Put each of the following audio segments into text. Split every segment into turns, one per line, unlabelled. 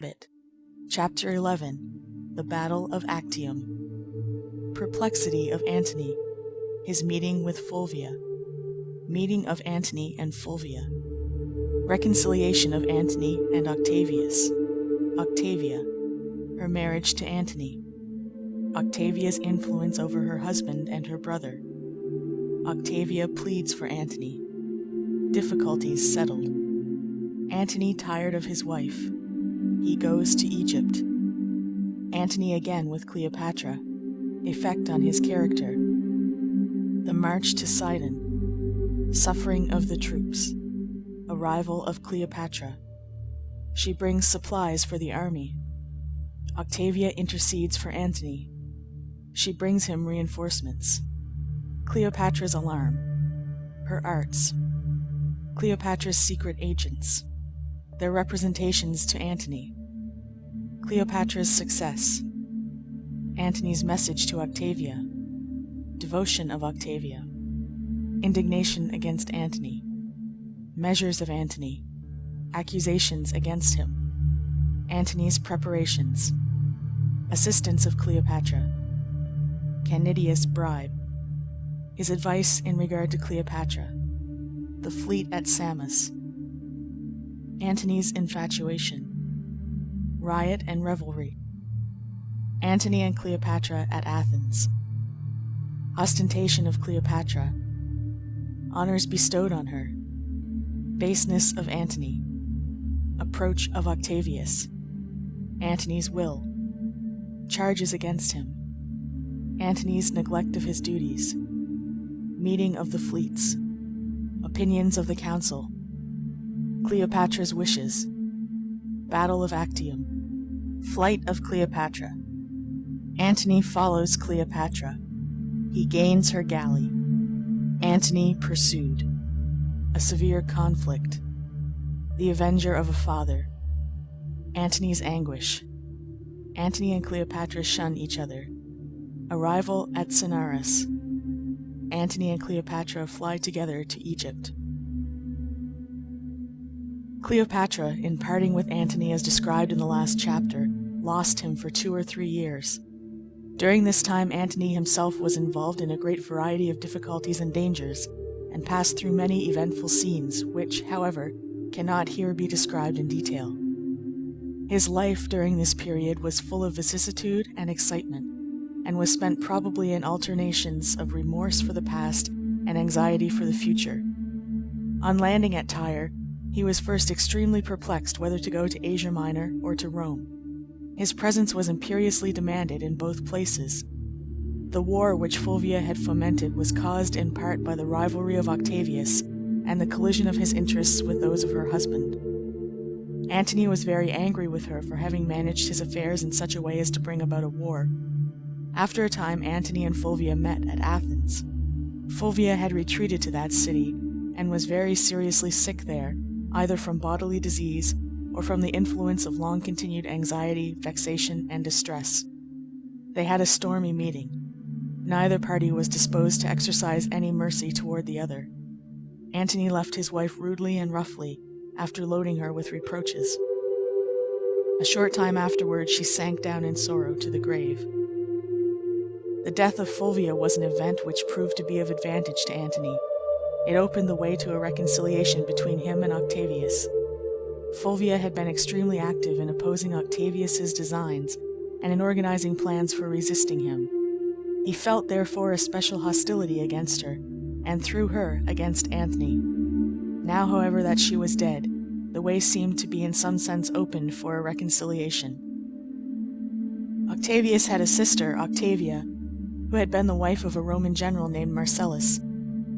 Abbott. Chapter 11. The Battle of Actium. Perplexity of Antony. His meeting with Fulvia. Meeting of Antony and Fulvia. Reconciliation of Antony and Octavius. Octavia. Her marriage to Antony. Octavia's influence over her husband and her brother. Octavia pleads for Antony. Difficulties settled. Antony tired of his wife. He goes to Egypt. Antony again with Cleopatra. Effect on his character. The march to Sidon. Suffering of the troops. Arrival of Cleopatra. She brings supplies for the army. Octavia intercedes for Antony. She brings him reinforcements. Cleopatra's alarm. Her arts. Cleopatra's secret agents. Their representations to Antony. Cleopatra's success. Antony's message to Octavia. Devotion of Octavia. Indignation against Antony. Measures of Antony. Accusations against him. Antony's preparations. Assistance of Cleopatra. Canidius' bribe. His advice in regard to Cleopatra. The fleet at Samos. Antony's infatuation. Riot and revelry. Antony and Cleopatra at Athens. Ostentation of Cleopatra. Honors bestowed on her. Baseness of Antony. Approach of Octavius. Antony's will. Charges against him. Antony's neglect of his duties. Meeting of the fleets. Opinions of the council. Cleopatra's wishes. Battle of Actium. Flight of Cleopatra. Antony follows Cleopatra. He gains her galley. Antony pursued. A severe conflict. The avenger of a father. Antony's anguish. Antony and Cleopatra shun each other. Arrival at Cinaris. Antony and Cleopatra fly together to Egypt. Cleopatra, in parting with Antony as described in the last chapter, lost him for 2 or 3 years. During this time, Antony himself was involved in a great variety of difficulties and dangers, and passed through many eventful scenes, which, however, cannot here be described in detail. His life during this period was full of vicissitude and excitement, and was spent probably in alternations of remorse for the past and anxiety for the future. On landing at Tyre, he was first extremely perplexed whether to go to Asia Minor or to Rome. His presence was imperiously demanded in both places. The war which Fulvia had fomented was caused in part by the rivalry of Octavius and the collision of his interests with those of her husband. Antony was very angry with her for having managed his affairs in such a way as to bring about a war. After a time, Antony and Fulvia met at Athens. Fulvia had retreated to that city and was very seriously sick there, either from bodily disease or from the influence of long-continued anxiety, vexation, and distress. They had a stormy meeting. Neither party was disposed to exercise any mercy toward the other. Antony left his wife rudely and roughly, after loading her with reproaches. A short time afterward, she sank down in sorrow to the grave. The death of Fulvia was an event which proved to be of advantage to Antony. It opened the way to a reconciliation between him and Octavius. Fulvia had been extremely active in opposing Octavius's designs and in organizing plans for resisting him. He felt, therefore, a special hostility against her, and through her against Antony. Now, however, that she was dead, the way seemed to be in some sense opened for a reconciliation. Octavius had a sister, Octavia, who had been the wife of a Roman general named Marcellus.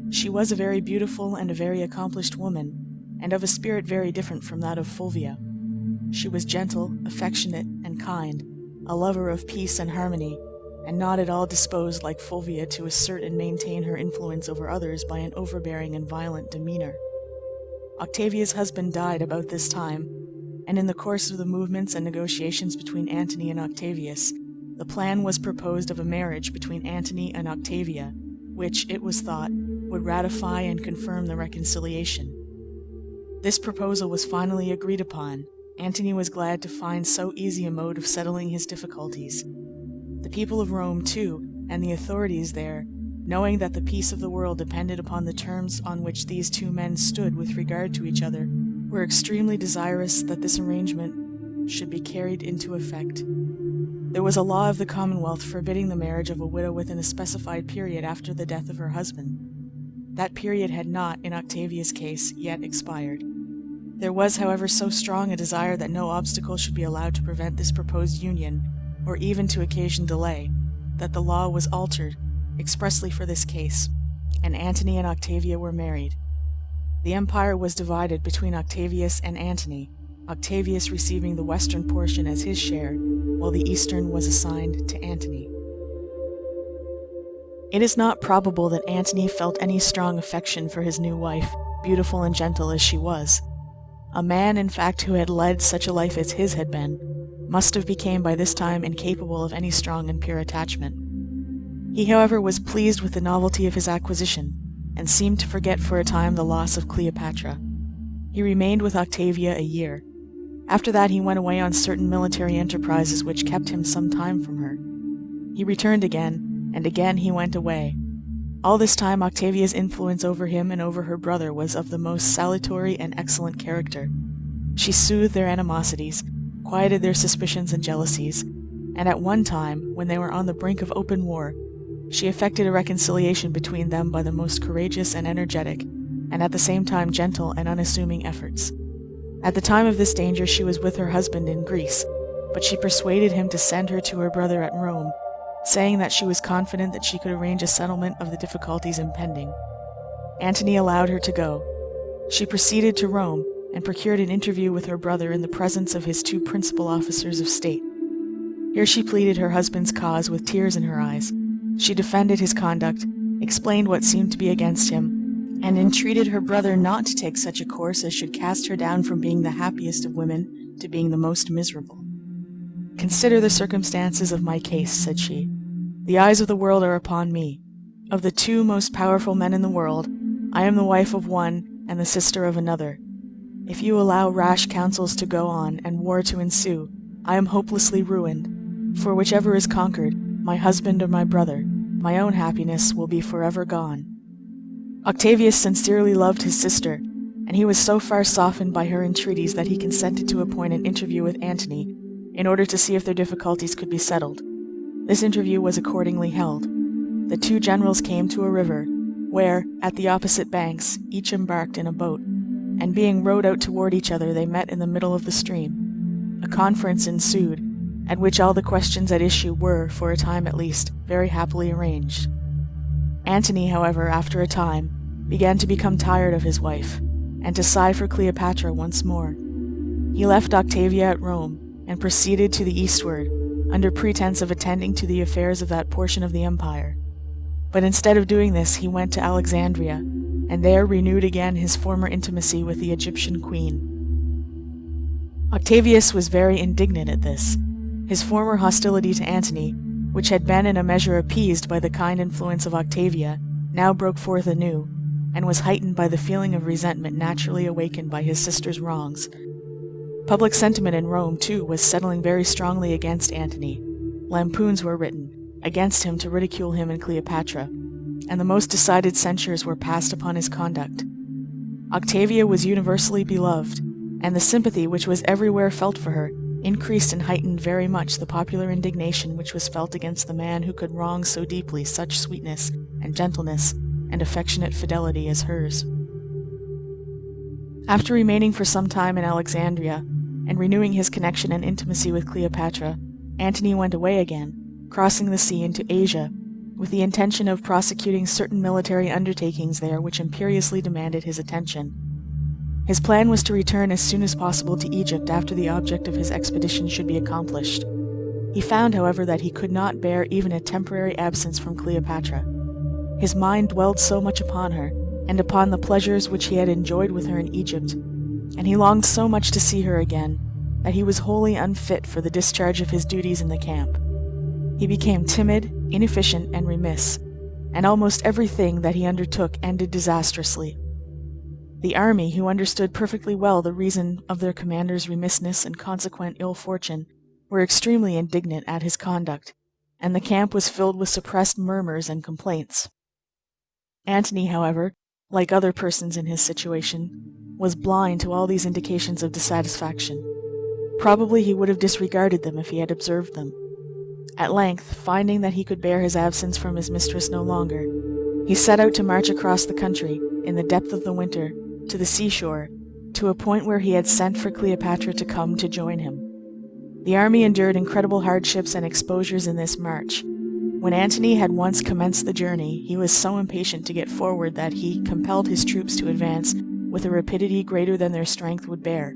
She was a very beautiful and a very accomplished woman, and of a spirit very different from that of Fulvia. She was gentle, affectionate, and kind, a lover of peace and harmony, and not at all disposed, like Fulvia, to assert and maintain her influence over others by an overbearing and violent demeanor. Octavia's husband died about this time, and in the course of the movements and negotiations between Antony and Octavius, the plan was proposed of a marriage between Antony and Octavia, which, it was thought, would ratify and confirm the reconciliation. This proposal was finally agreed upon, Antony was glad to find so easy a mode of settling his difficulties. The people of Rome, too, and the authorities there, knowing that the peace of the world depended upon the terms on which these two men stood with regard to each other, were extremely desirous that this arrangement should be carried into effect. There was a law of the Commonwealth forbidding the marriage of a widow within a specified period after the death of her husband. That period had not, in Octavia's case, yet expired. There was, however, so strong a desire that no obstacle should be allowed to prevent this proposed union, or even to occasion delay, that the law was altered expressly for this case, and Antony and Octavia were married. The empire was divided between Octavius and Antony, Octavius receiving the western portion as his share, while the eastern was assigned to Antony. It is not probable that Antony felt any strong affection for his new wife, beautiful and gentle as she was. A man, in fact, who had led such a life as his had been, must have become by this time incapable of any strong and pure attachment. He, however, was pleased with the novelty of his acquisition, and seemed to forget for a time the loss of Cleopatra. He remained with Octavia a year. After that he went away on certain military enterprises which kept him some time from her. He returned again, and again he went away. All this time Octavia's influence over him and over her brother was of the most salutary and excellent character. She soothed their animosities, quieted their suspicions and jealousies, and at one time, when they were on the brink of open war, she effected a reconciliation between them by the most courageous and energetic, and at the same time gentle and unassuming efforts. At the time of this danger she was with her husband in Greece, but she persuaded him to send her to her brother at Rome, saying that she was confident that she could arrange a settlement of the difficulties impending. Antony allowed her to go. She proceeded to Rome, and procured an interview with her brother in the presence of his two principal officers of state. Here she pleaded her husband's cause with tears in her eyes. She defended his conduct, explained what seemed to be against him, and entreated her brother not to take such a course as should cast her down from being the happiest of women to being the most miserable. "Consider the circumstances of my case," said she. "The eyes of the world are upon me. Of the two most powerful men in the world, I am the wife of one and the sister of another. If you allow rash counsels to go on and war to ensue, I am hopelessly ruined, for whichever is conquered, my husband or my brother, my own happiness will be forever gone." Octavius sincerely loved his sister, and he was so far softened by her entreaties that he consented to appoint an interview with Antony, in order to see if their difficulties could be settled. This interview was accordingly held. The two generals came to a river, where, at the opposite banks, each embarked in a boat, and being rowed out toward each other, they met in the middle of the stream. A conference ensued, at which all the questions at issue were, for a time at least, very happily arranged. Antony, however, after a time, began to become tired of his wife, and to sigh for Cleopatra once more. He left Octavia at Rome, and proceeded to the eastward, under pretense of attending to the affairs of that portion of the empire. But instead of doing this, he went to Alexandria, and there renewed again his former intimacy with the Egyptian queen. Octavius was very indignant at this. His former hostility to Antony, which had been in a measure appeased by the kind influence of Octavia, now broke forth anew, and was heightened by the feeling of resentment naturally awakened by his sister's wrongs. Public sentiment in Rome, too, was settling very strongly against Antony. Lampoons were written against him to ridicule him and Cleopatra, and the most decided censures were passed upon his conduct. Octavia was universally beloved, and the sympathy which was everywhere felt for her increased and heightened very much the popular indignation which was felt against the man who could wrong so deeply such sweetness and gentleness and affectionate fidelity as hers. After remaining for some time in Alexandria, and renewing his connection and intimacy with Cleopatra, Antony went away again, crossing the sea into Asia, with the intention of prosecuting certain military undertakings there which imperiously demanded his attention. His plan was to return as soon as possible to Egypt after the object of his expedition should be accomplished. He found, however, that he could not bear even a temporary absence from Cleopatra. His mind dwelled so much upon her, and upon the pleasures which he had enjoyed with her in Egypt, and he longed so much to see her again, that he was wholly unfit for the discharge of his duties in the camp. He became timid, inefficient, and remiss, and almost everything that he undertook ended disastrously. The army, who understood perfectly well the reason of their commander's remissness and consequent ill fortune, were extremely indignant at his conduct, and the camp was filled with suppressed murmurs and complaints. Antony, however, like other persons in his situation, was blind to all these indications of dissatisfaction. Probably he would have disregarded them if he had observed them. At length, finding that he could bear his absence from his mistress no longer, he set out to march across the country, in the depth of the winter, to the seashore, to a point where he had sent for Cleopatra to come to join him. The army endured incredible hardships and exposures in this march. When Antony had once commenced the journey, he was so impatient to get forward that he compelled his troops to advance with a rapidity greater than their strength would bear.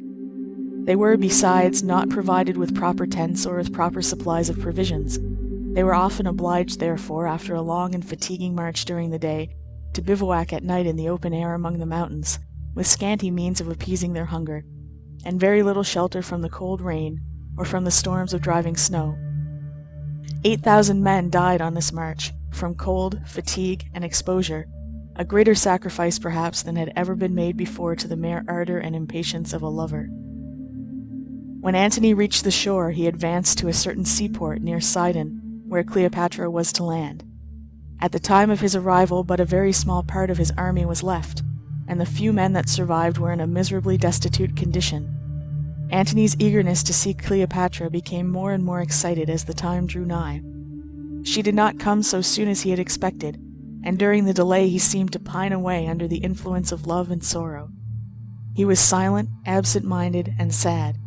They were, besides, not provided with proper tents or with proper supplies of provisions. They were often obliged, therefore, after a long and fatiguing march during the day, to bivouac at night in the open air among the mountains, with scanty means of appeasing their hunger, and very little shelter from the cold rain or from the storms of driving snow. 8,000 men died on this march, from cold, fatigue, and exposure, a greater sacrifice perhaps than had ever been made before to the mere ardor and impatience of a lover. When Antony reached the shore, he advanced to a certain seaport near Sidon, where Cleopatra was to land. At the time of his arrival, but a very small part of his army was left, and the few men that survived were in a miserably destitute condition. Antony's eagerness to see Cleopatra became more and more excited as the time drew nigh. She did not come so soon as he had expected, and during the delay he seemed to pine away under the influence of love and sorrow. He was silent, absent-minded, and sad.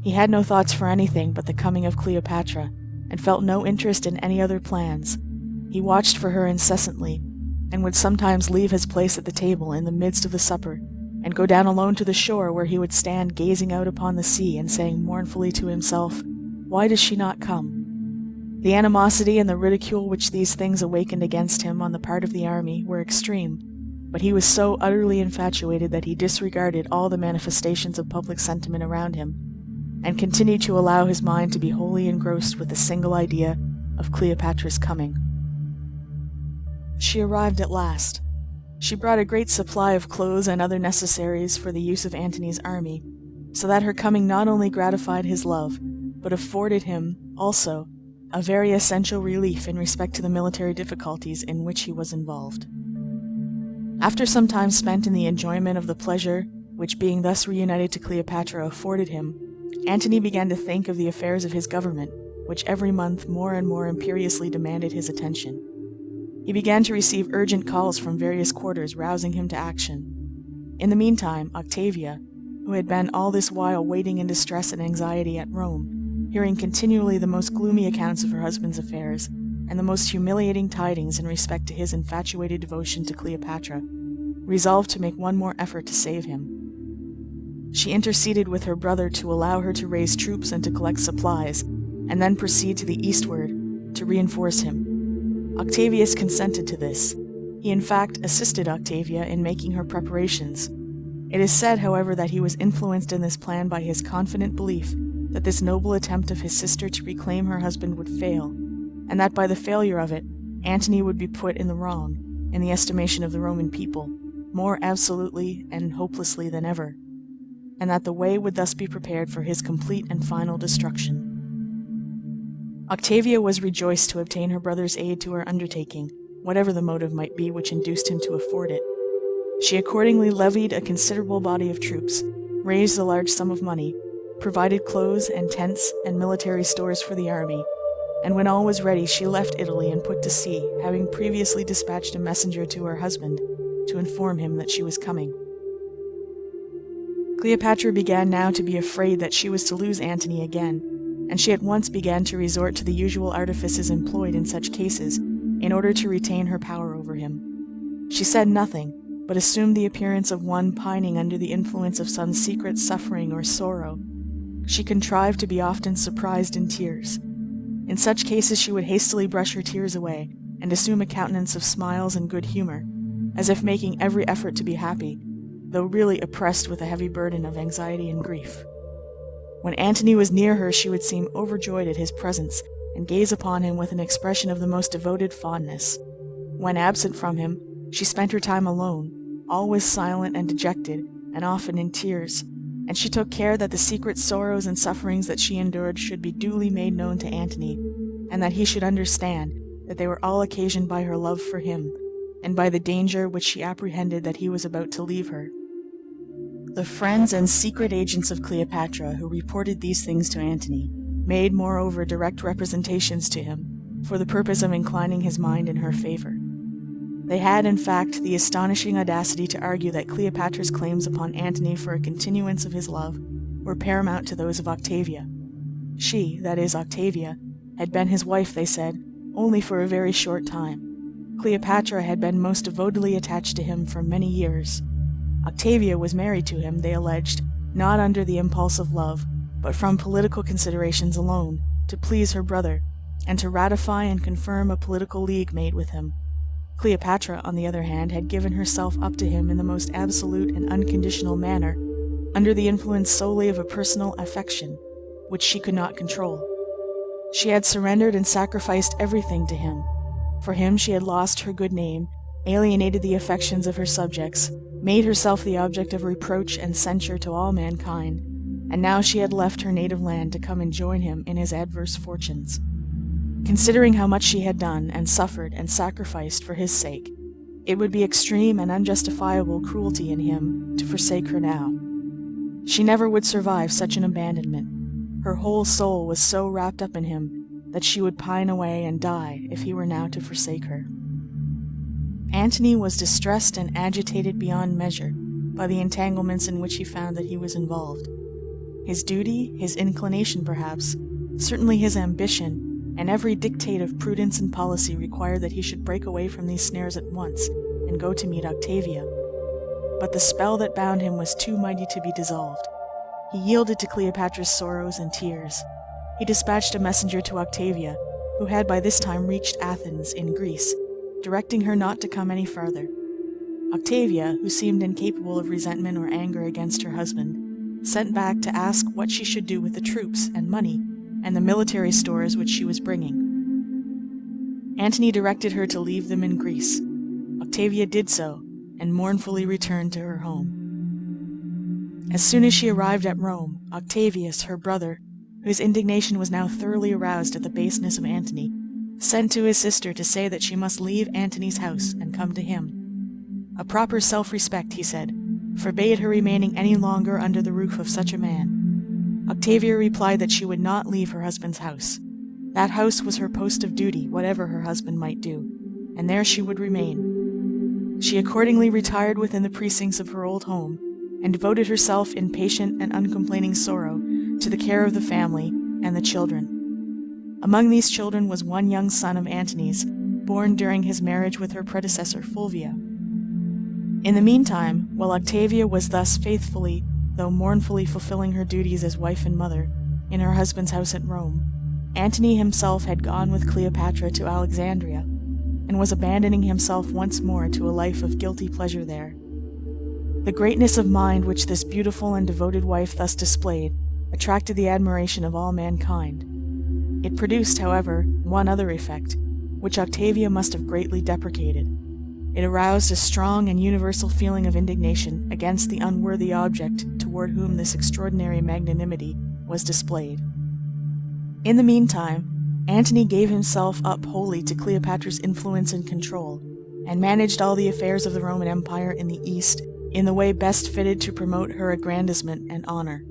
He had no thoughts for anything but the coming of Cleopatra, and felt no interest in any other plans. He watched for her incessantly, and would sometimes leave his place at the table in the midst of the supper, and go down alone to the shore, where he would stand gazing out upon the sea and saying mournfully to himself, "Why does she not come?" The animosity and the ridicule which these things awakened against him on the part of the army were extreme, but he was so utterly infatuated that he disregarded all the manifestations of public sentiment around him, and continued to allow his mind to be wholly engrossed with the single idea of Cleopatra's coming. She arrived at last. She brought a great supply of clothes and other necessaries for the use of Antony's army, so that her coming not only gratified his love, but afforded him, also, a very essential relief in respect to the military difficulties in which he was involved. After some time spent in the enjoyment of the pleasure which being thus reunited to Cleopatra afforded him, Antony began to think of the affairs of his government, which every month more and more imperiously demanded his attention. He began to receive urgent calls from various quarters, rousing him to action. In the meantime, Octavia, who had been all this while waiting in distress and anxiety at Rome, hearing continually the most gloomy accounts of her husband's affairs, and the most humiliating tidings in respect to his infatuated devotion to Cleopatra, resolved to make one more effort to save him. She interceded with her brother to allow her to raise troops and to collect supplies, and then proceed to the eastward to reinforce him. Octavius consented to this. He in fact assisted Octavia in making her preparations. It is said, however, that he was influenced in this plan by his confident belief that this noble attempt of his sister to reclaim her husband would fail, and that by the failure of it, Antony would be put in the wrong, in the estimation of the Roman people, more absolutely and hopelessly than ever, and that the way would thus be prepared for his complete and final destruction. Octavia was rejoiced to obtain her brother's aid to her undertaking, whatever the motive might be which induced him to afford it. She accordingly levied a considerable body of troops, raised a large sum of money, provided clothes and tents and military stores for the army, and when all was ready she left Italy and put to sea, having previously dispatched a messenger to her husband to inform him that she was coming. Cleopatra began now to be afraid that she was to lose Antony again, and she at once began to resort to the usual artifices employed in such cases in order to retain her power over him. She said nothing, but assumed the appearance of one pining under the influence of some secret suffering or sorrow. She contrived to be often surprised in tears. In such cases she would hastily brush her tears away, and assume a countenance of smiles and good humor, as if making every effort to be happy, though really oppressed with a heavy burden of anxiety and grief. When Antony was near her, she would seem overjoyed at his presence, and gaze upon him with an expression of the most devoted fondness. When absent from him, she spent her time alone, always silent and dejected, and often in tears, and she took care that the secret sorrows and sufferings that she endured should be duly made known to Antony, and that he should understand that they were all occasioned by her love for him, and by the danger which she apprehended that he was about to leave her. The friends and secret agents of Cleopatra who reported these things to Antony made, moreover, direct representations to him, for the purpose of inclining his mind in her favor. They had, in fact, the astonishing audacity to argue that Cleopatra's claims upon Antony for a continuance of his love were paramount to those of Octavia. She, that is, Octavia, had been his wife, they said, only for a very short time. Cleopatra had been most devotedly attached to him for many years. Octavia was married to him, they alleged, not under the impulse of love, but from political considerations alone, to please her brother, and to ratify and confirm a political league made with him. Cleopatra, on the other hand, had given herself up to him in the most absolute and unconditional manner, under the influence solely of a personal affection, which she could not control. She had surrendered and sacrificed everything to him. For him she had lost her good name, alienated the affections of her subjects, made herself the object of reproach and censure to all mankind, and now she had left her native land to come and join him in his adverse fortunes. Considering how much she had done and suffered and sacrificed for his sake, it would be extreme and unjustifiable cruelty in him to forsake her now. She never would survive such an abandonment. Her whole soul was so wrapped up in him that she would pine away and die if he were now to forsake her. Antony was distressed and agitated beyond measure by the entanglements in which he found that he was involved. His duty, his inclination perhaps, certainly his ambition, and every dictate of prudence and policy required that he should break away from these snares at once and go to meet Octavia. But the spell that bound him was too mighty to be dissolved. He yielded to Cleopatra's sorrows and tears. He dispatched a messenger to Octavia, who had by this time reached Athens in Greece, directing her not to come any farther. Octavia, who seemed incapable of resentment or anger against her husband, sent back to ask what she should do with the troops and money and the military stores which she was bringing. Antony directed her to leave them in Greece. Octavia did so, and mournfully returned to her home. As soon as she arrived at Rome, Octavius, her brother, whose indignation was now thoroughly aroused at the baseness of Antony, sent to his sister to say that she must leave Antony's house and come to him. A proper self-respect, he said, forbade her remaining any longer under the roof of such a man. Octavia replied that she would not leave her husband's house. That house was her post of duty, whatever her husband might do, and there she would remain. She accordingly retired within the precincts of her old home, and devoted herself in patient and uncomplaining sorrow to the care of the family and the children. Among these children was one young son of Antony's, born during his marriage with her predecessor Fulvia. In the meantime, while Octavia was thus faithfully, though mournfully fulfilling her duties as wife and mother, in her husband's house at Rome, Antony himself had gone with Cleopatra to Alexandria, and was abandoning himself once more to a life of guilty pleasure there. The greatness of mind which this beautiful and devoted wife thus displayed attracted the admiration of all mankind. It produced, however, one other effect, which Octavia must have greatly deprecated. It aroused a strong and universal feeling of indignation against the unworthy object toward whom this extraordinary magnanimity was displayed. In the meantime, Antony gave himself up wholly to Cleopatra's influence and control, and managed all the affairs of the Roman Empire in the East in the way best fitted to promote her aggrandizement and honor.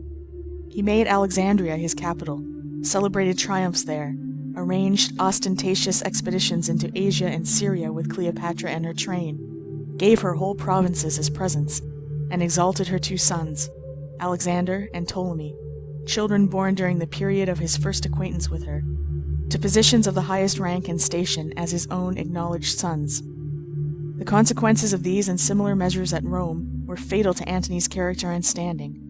He made Alexandria his capital, celebrated triumphs there, arranged ostentatious expeditions into Asia and Syria with Cleopatra and her train, gave her whole provinces as presents, and exalted her two sons, Alexander and Ptolemy, children born during the period of his first acquaintance with her, to positions of the highest rank and station as his own acknowledged sons. The consequences of these and similar measures at Rome were fatal to Antony's character and standing.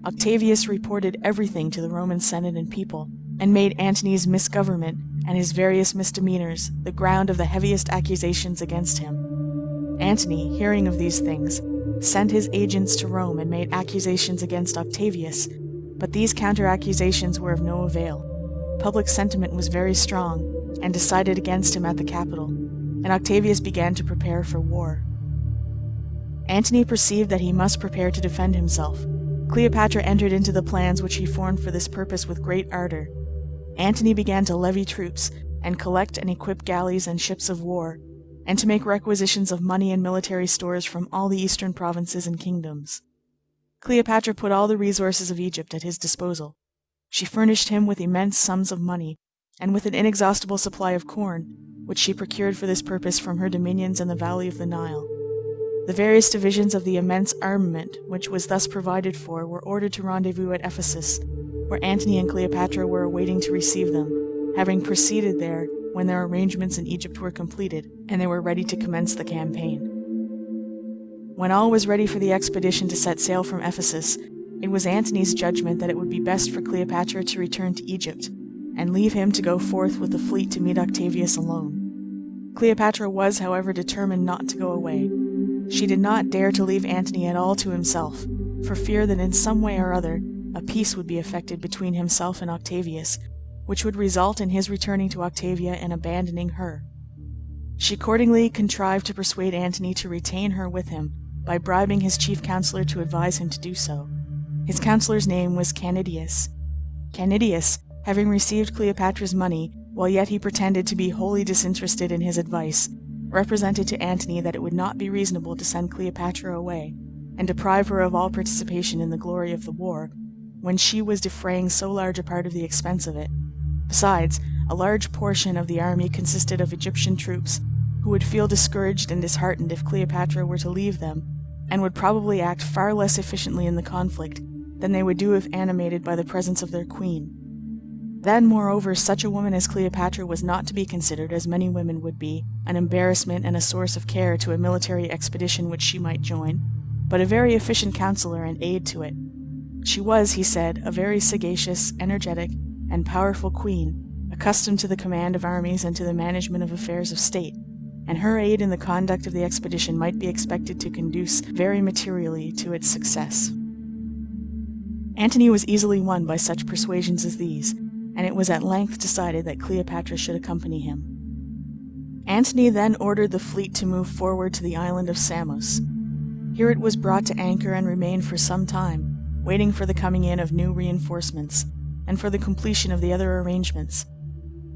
Octavius reported everything to the Roman Senate and people, and made Antony's misgovernment and his various misdemeanors the ground of the heaviest accusations against him. Antony, hearing of these things, sent his agents to Rome and made accusations against Octavius, but these counter-accusations were of no avail. Public sentiment was very strong, and decided against him at the Capitol, and Octavius began to prepare for war. Antony perceived that he must prepare to defend himself. Cleopatra entered into the plans which he formed for this purpose with great ardor. Antony began to levy troops, and collect and equip galleys and ships of war, and to make requisitions of money and military stores from all the eastern provinces and kingdoms. Cleopatra put all the resources of Egypt at his disposal. She furnished him with immense sums of money, and with an inexhaustible supply of corn, which she procured for this purpose from her dominions in the valley of the Nile. The various divisions of the immense armament which was thus provided for were ordered to rendezvous at Ephesus, where Antony and Cleopatra were awaiting to receive them, having proceeded there when their arrangements in Egypt were completed, and they were ready to commence the campaign. When all was ready for the expedition to set sail from Ephesus, it was Antony's judgment that it would be best for Cleopatra to return to Egypt, and leave him to go forth with the fleet to meet Octavius alone. Cleopatra was, however, determined not to go away. She did not dare to leave Antony at all to himself, for fear that in some way or other a peace would be effected between himself and Octavius, which would result in his returning to Octavia and abandoning her. She accordingly contrived to persuade Antony to retain her with him by bribing his chief counselor to advise him to do so. His counselor's name was Canidius. Canidius, having received Cleopatra's money, while yet he pretended to be wholly disinterested in his advice, represented to Antony that it would not be reasonable to send Cleopatra away, and deprive her of all participation in the glory of the war, when she was defraying so large a part of the expense of it. Besides, a large portion of the army consisted of Egyptian troops, who would feel discouraged and disheartened if Cleopatra were to leave them, and would probably act far less efficiently in the conflict than they would do if animated by the presence of their queen. Then, moreover, such a woman as Cleopatra was not to be considered, as many women would be, an embarrassment and a source of care to a military expedition which she might join, but a very efficient counselor and aid to it. She was, he said, a very sagacious, energetic, and powerful queen, accustomed to the command of armies and to the management of affairs of state, and her aid in the conduct of the expedition might be expected to conduce very materially to its success. Antony was easily won by such persuasions as these, and it was at length decided that Cleopatra should accompany him. Antony then ordered the fleet to move forward to the island of Samos. Here it was brought to anchor and remained for some time, waiting for the coming in of new reinforcements, and for the completion of the other arrangements.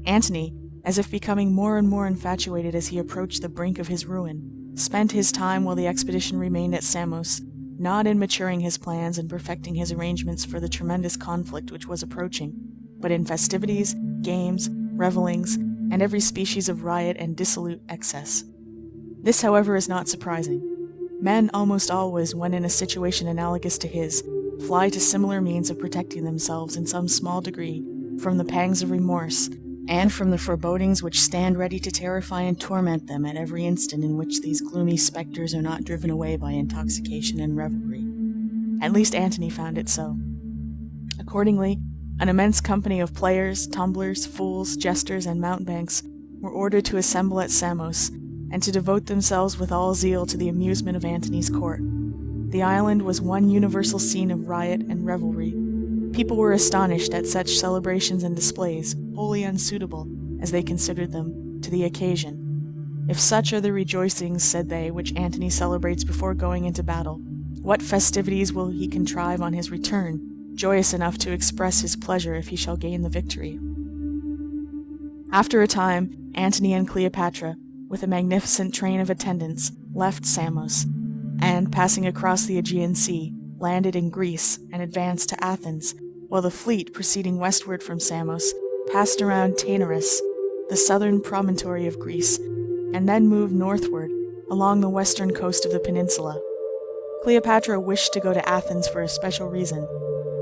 Antony, as if becoming more and more infatuated as he approached the brink of his ruin, spent his time while the expedition remained at Samos, not in maturing his plans and perfecting his arrangements for the tremendous conflict which was approaching, but in festivities, games, revellings, and every species of riot and dissolute excess. This, however, is not surprising. Men almost always, when in a situation analogous to his, fly to similar means of protecting themselves in some small degree from the pangs of remorse, and from the forebodings which stand ready to terrify and torment them at every instant in which these gloomy spectres are not driven away by intoxication and revelry. At least Antony found it so. Accordingly, an immense company of players, tumblers, fools, jesters, and mountebanks were ordered to assemble at Samos, and to devote themselves with all zeal to the amusement of Antony's court. The island was one universal scene of riot and revelry. People were astonished at such celebrations and displays, wholly unsuitable, as they considered them, to the occasion. If such are the rejoicings, said they, which Antony celebrates before going into battle, what festivities will he contrive on his return, joyous enough to express his pleasure if he shall gain the victory? After a time, Antony and Cleopatra, with a magnificent train of attendants, left Samos, and, passing across the Aegean Sea, landed in Greece and advanced to Athens, while the fleet, proceeding westward from Samos, passed around Taenarus, the southern promontory of Greece, and then moved northward along the western coast of the peninsula. Cleopatra wished to go to Athens for a special reason.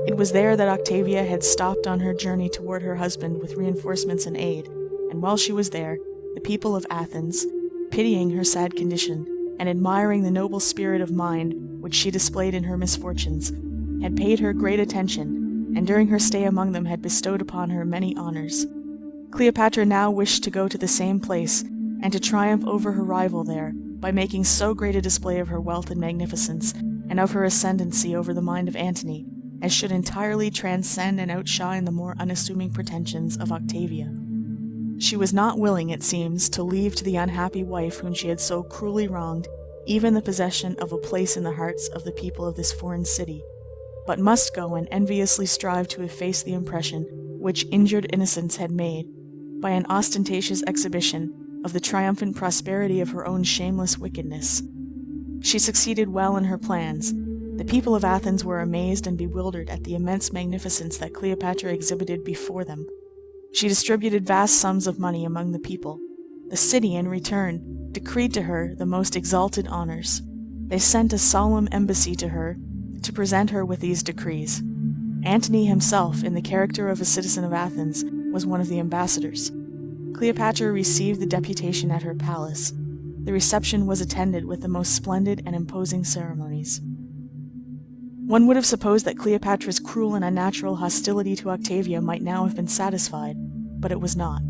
It was there that Octavia had stopped on her journey toward her husband with reinforcements and aid, and while she was there, the people of Athens, pitying her sad condition, and admiring the noble spirit of mind which she displayed in her misfortunes, had paid her great attention, and during her stay among them had bestowed upon her many honors. Cleopatra now wished to go to the same place, and to triumph over her rival there, by making so great a display of her wealth and magnificence, and of her ascendancy over the mind of Antony, as should entirely transcend and outshine the more unassuming pretensions of Octavia. She was not willing, it seems, to leave to the unhappy wife whom she had so cruelly wronged even the possession of a place in the hearts of the people of this foreign city, but must go and enviously strive to efface the impression which injured innocence had made by an ostentatious exhibition of the triumphant prosperity of her own shameless wickedness. She succeeded well in her plans. The people of Athens were amazed and bewildered at the immense magnificence that Cleopatra exhibited before them. She distributed vast sums of money among the people. The city, in return, decreed to her the most exalted honors. They sent a solemn embassy to her to present her with these decrees. Antony himself, in the character of a citizen of Athens, was one of the ambassadors. Cleopatra received the deputation at her palace. The reception was attended with the most splendid and imposing ceremonies. One would have supposed that Cleopatra's cruel and unnatural hostility to Octavia might now have been satisfied, but it was not.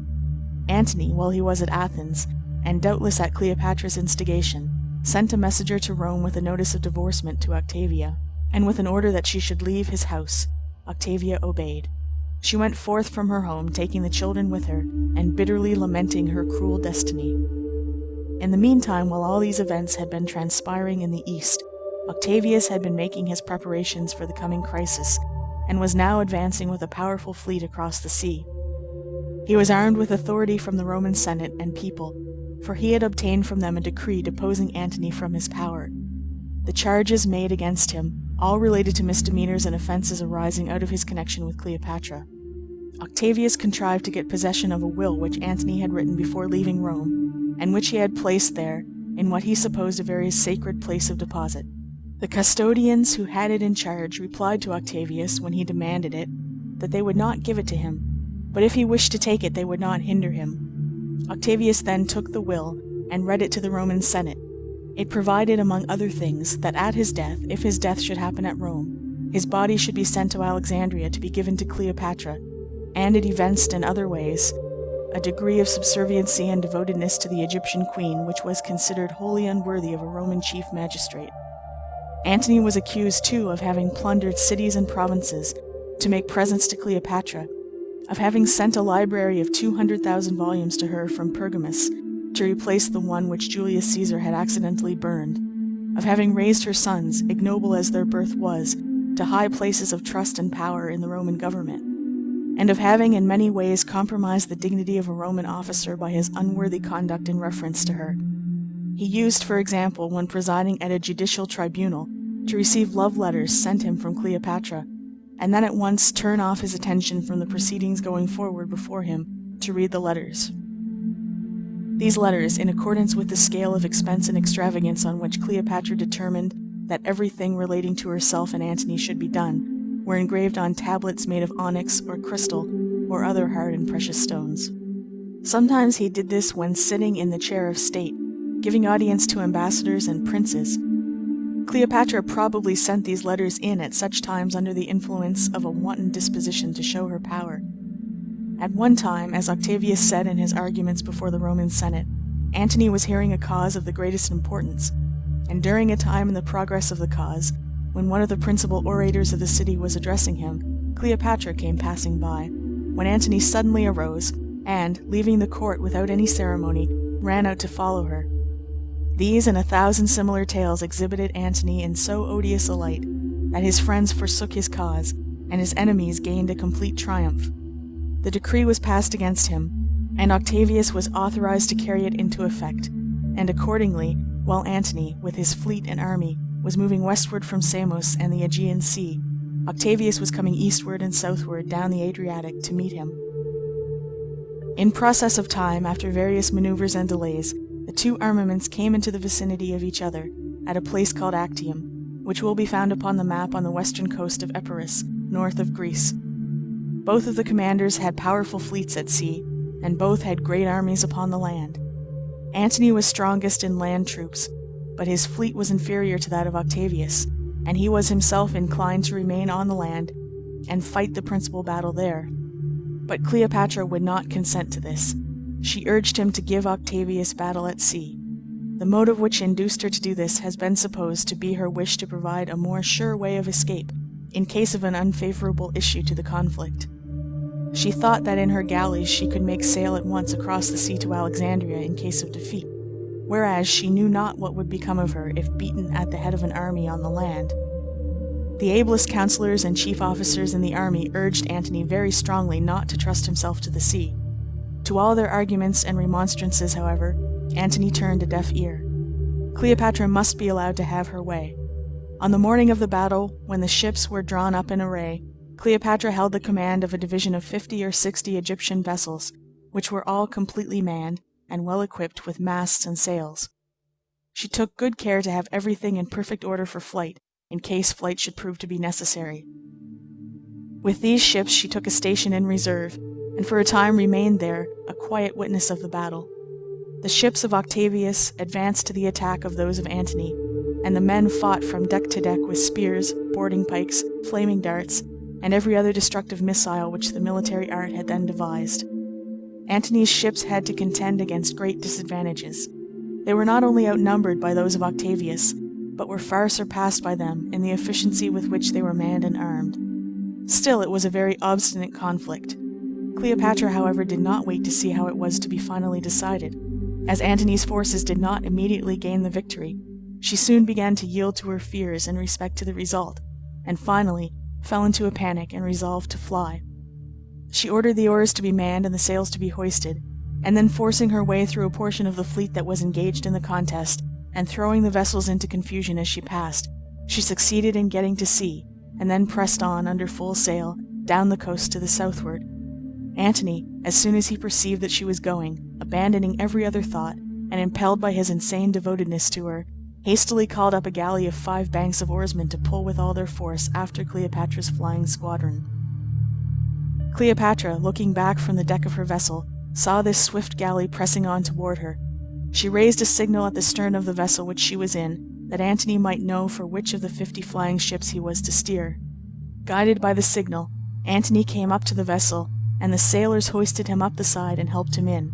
Antony, while he was at Athens, and doubtless at Cleopatra's instigation, sent a messenger to Rome with a notice of divorcement to Octavia, and with an order that she should leave his house. Octavia obeyed. She went forth from her home, taking the children with her, and bitterly lamenting her cruel destiny. In the meantime, while all these events had been transpiring in the East, Octavius had been making his preparations for the coming crisis, and was now advancing with a powerful fleet across the sea. He was armed with authority from the Roman Senate and people, for he had obtained from them a decree deposing Antony from his power. The charges made against him all related to misdemeanors and offenses arising out of his connection with Cleopatra. Octavius contrived to get possession of a will which Antony had written before leaving Rome, and which he had placed there in what he supposed a very sacred place of deposit. The custodians who had it in charge replied to Octavius, when he demanded it, that they would not give it to him, but if he wished to take it they would not hinder him. Octavius then took the will and read it to the Roman Senate. It provided, among other things, that at his death, if his death should happen at Rome, his body should be sent to Alexandria to be given to Cleopatra, and it evinced in other ways a degree of subserviency and devotedness to the Egyptian queen which was considered wholly unworthy of a Roman chief magistrate. Antony was accused, too, of having plundered cities and provinces to make presents to Cleopatra, of having sent a library of 200,000 volumes to her from Pergamus to replace the one which Julius Caesar had accidentally burned, of having raised her sons, ignoble as their birth was, to high places of trust and power in the Roman government, and of having in many ways compromised the dignity of a Roman officer by his unworthy conduct in reference to her. He used, for example, when presiding at a judicial tribunal, to receive love letters sent him from Cleopatra, and then at once turn off his attention from the proceedings going forward before him to read the letters. These letters, in accordance with the scale of expense and extravagance on which Cleopatra determined that everything relating to herself and Antony should be done, were engraved on tablets made of onyx or crystal or other hard and precious stones. Sometimes he did this when sitting in the chair of state, giving audience to ambassadors and princes. Cleopatra probably sent these letters in at such times under the influence of a wanton disposition to show her power. At one time, as Octavius said in his arguments before the Roman Senate, Antony was hearing a cause of the greatest importance, and during a time in the progress of the cause, when one of the principal orators of the city was addressing him, Cleopatra came passing by, when Antony suddenly arose, and, leaving the court without any ceremony, ran out to follow her. These and 1,000 similar tales exhibited Antony in so odious a light that his friends forsook his cause, and his enemies gained a complete triumph. The decree was passed against him, and Octavius was authorized to carry it into effect, and accordingly, while Antony, with his fleet and army, was moving westward from Samos and the Aegean Sea, Octavius was coming eastward and southward down the Adriatic to meet him. In process of time, after various maneuvers and delays, the two armaments came into the vicinity of each other at a place called Actium, which will be found upon the map on the western coast of Epirus, north of Greece. Both of the commanders had powerful fleets at sea, and both had great armies upon the land. Antony was strongest in land troops, but his fleet was inferior to that of Octavius, and he was himself inclined to remain on the land and fight the principal battle there. But Cleopatra would not consent to this. She urged him to give Octavius battle at sea. The motive which induced her to do this has been supposed to be her wish to provide a more sure way of escape in case of an unfavorable issue to the conflict. She thought that in her galleys she could make sail at once across the sea to Alexandria in case of defeat, whereas she knew not what would become of her if beaten at the head of an army on the land. The ablest counselors and chief officers in the army urged Antony very strongly not to trust himself to the sea. To all their arguments and remonstrances, however, Antony turned a deaf ear. Cleopatra must be allowed to have her way. On the morning of the battle, when the ships were drawn up in array, Cleopatra held the command of a division of 50 or 60 Egyptian vessels, which were all completely manned and well equipped with masts and sails. She took good care to have everything in perfect order for flight, in case flight should prove to be necessary. With these ships she took a station in reserve, and for a time remained there, a quiet witness of the battle. The ships of Octavius advanced to the attack of those of Antony, and the men fought from deck to deck with spears, boarding pikes, flaming darts, and every other destructive missile which the military art had then devised. Antony's ships had to contend against great disadvantages. They were not only outnumbered by those of Octavius, but were far surpassed by them in the efficiency with which they were manned and armed. Still, it was a very obstinate conflict. Cleopatra, however, did not wait to see how it was to be finally decided. As Antony's forces did not immediately gain the victory, she soon began to yield to her fears in respect to the result, and finally fell into a panic and resolved to fly. She ordered the oars to be manned and the sails to be hoisted, and then forcing her way through a portion of the fleet that was engaged in the contest, and throwing the vessels into confusion as she passed, she succeeded in getting to sea, and then pressed on under full sail down the coast to the southward. Antony, as soon as he perceived that she was going, abandoning every other thought, and impelled by his insane devotedness to her, hastily called up a galley of 5 banks of oarsmen to pull with all their force after Cleopatra's flying squadron. Cleopatra, looking back from the deck of her vessel, saw this swift galley pressing on toward her. She raised a signal at the stern of the vessel which she was in, that Antony might know for which of the 50 flying ships he was to steer. Guided by the signal, Antony came up to the vessel, and the sailors hoisted him up the side and helped him in.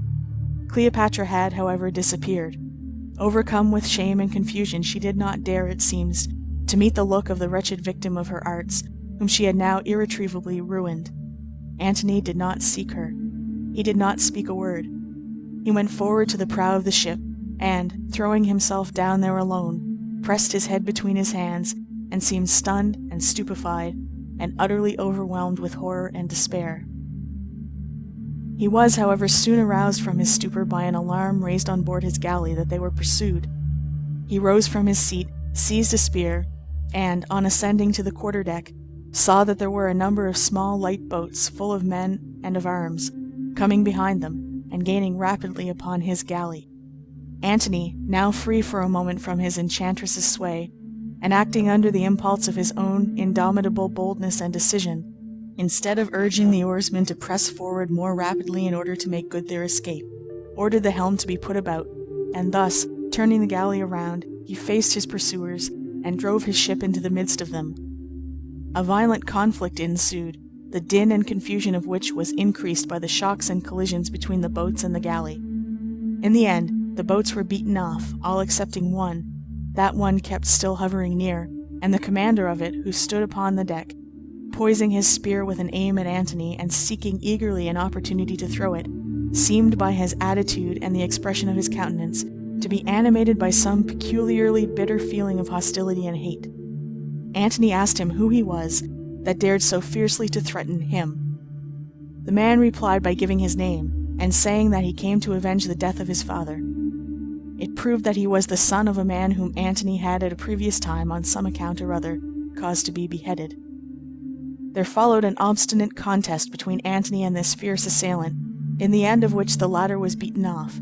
Cleopatra had, however, disappeared. Overcome with shame and confusion, she did not dare, it seems, to meet the look of the wretched victim of her arts, whom she had now irretrievably ruined. Antony did not seek her. He did not speak a word. He went forward to the prow of the ship, and, throwing himself down there alone, pressed his head between his hands, and seemed stunned and stupefied, and utterly overwhelmed with horror and despair. He was, however, soon aroused from his stupor by an alarm raised on board his galley that they were pursued. He rose from his seat, seized a spear, and, on ascending to the quarter-deck, saw that there were a number of small light boats full of men and of arms, coming behind them, and gaining rapidly upon his galley. Antony, now free for a moment from his enchantress's sway, and acting under the impulse of his own indomitable boldness and decision, instead of urging the oarsmen to press forward more rapidly in order to make good their escape, ordered the helm to be put about, and thus, turning the galley around, he faced his pursuers, and drove his ship into the midst of them. A violent conflict ensued, the din and confusion of which was increased by the shocks and collisions between the boats and the galley. In the end, the boats were beaten off, all excepting one. That one kept still hovering near, and the commander of it, who stood upon the deck, poising his spear with an aim at Antony and seeking eagerly an opportunity to throw it, seemed by his attitude and the expression of his countenance to be animated by some peculiarly bitter feeling of hostility and hate. Antony asked him who he was that dared so fiercely to threaten him. The man replied by giving his name, and saying that he came to avenge the death of his father. It proved that he was the son of a man whom Antony had at a previous time, on some account or other, caused to be beheaded. There followed an obstinate contest between Antony and this fierce assailant, in the end of which the latter was beaten off.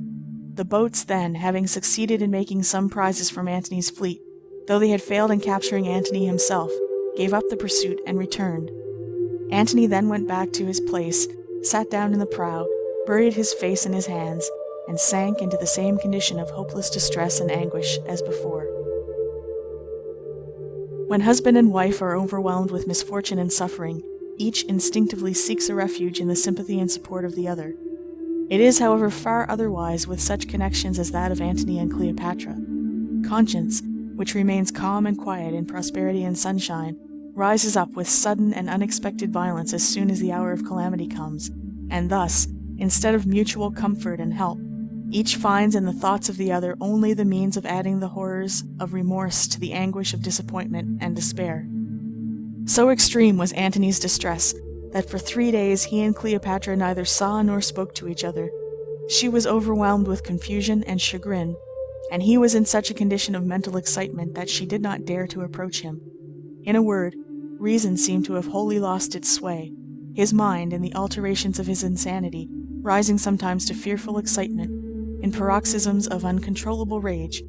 The boats then, having succeeded in making some prizes from Antony's fleet, though they had failed in capturing Antony himself, gave up the pursuit and returned. Antony then went back to his place, sat down in the prow, buried his face in his hands, and sank into the same condition of hopeless distress and anguish as before. When husband and wife are overwhelmed with misfortune and suffering, each instinctively seeks a refuge in the sympathy and support of the other. It is, however, far otherwise with such connections as that of Antony and Cleopatra. Conscience, which remains calm and quiet in prosperity and sunshine, rises up with sudden and unexpected violence as soon as the hour of calamity comes, and thus, instead of mutual comfort and help, Each finds in the thoughts of the other only the means of adding the horrors of remorse to the anguish of disappointment and despair. So extreme was Antony's distress that for 3 days he and Cleopatra neither saw nor spoke to each other. She was overwhelmed with confusion and chagrin, and he was in such a condition of mental excitement that she did not dare to approach him. In a word, reason seemed to have wholly lost its sway, his mind, in the alternations of his insanity, rising sometimes to fearful excitement, in paroxysms of uncontrollable rage,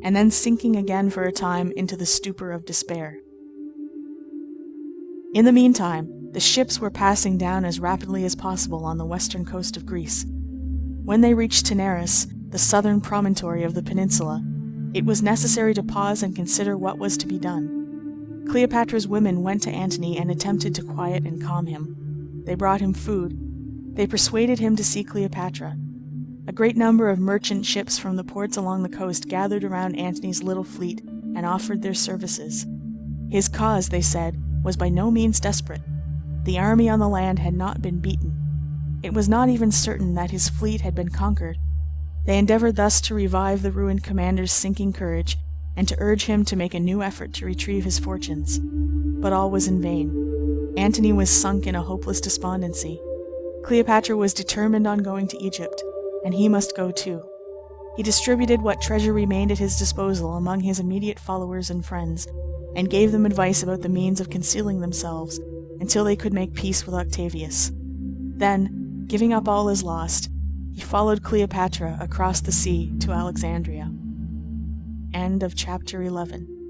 and then sinking again for a time into the stupor of despair. In the meantime, the ships were passing down as rapidly as possible on the western coast of Greece. When they reached Taenarus, the southern promontory of the peninsula, it was necessary to pause and consider what was to be done. Cleopatra's women went to Antony and attempted to quiet and calm him. They brought him food. They persuaded him to see Cleopatra. A great number of merchant ships from the ports along the coast gathered around Antony's little fleet and offered their services. His cause, they said, was by no means desperate. The army on the land had not been beaten. It was not even certain that his fleet had been conquered. They endeavored thus to revive the ruined commander's sinking courage and to urge him to make a new effort to retrieve his fortunes. But all was in vain. Antony was sunk in a hopeless despondency. Cleopatra was determined on going to Egypt, and he must go too. He distributed what treasure remained at his disposal among his immediate followers and friends, and gave them advice about the means of concealing themselves until they could make peace with Octavius. Then, giving up all as lost, he followed Cleopatra across the sea to Alexandria. End of chapter 11.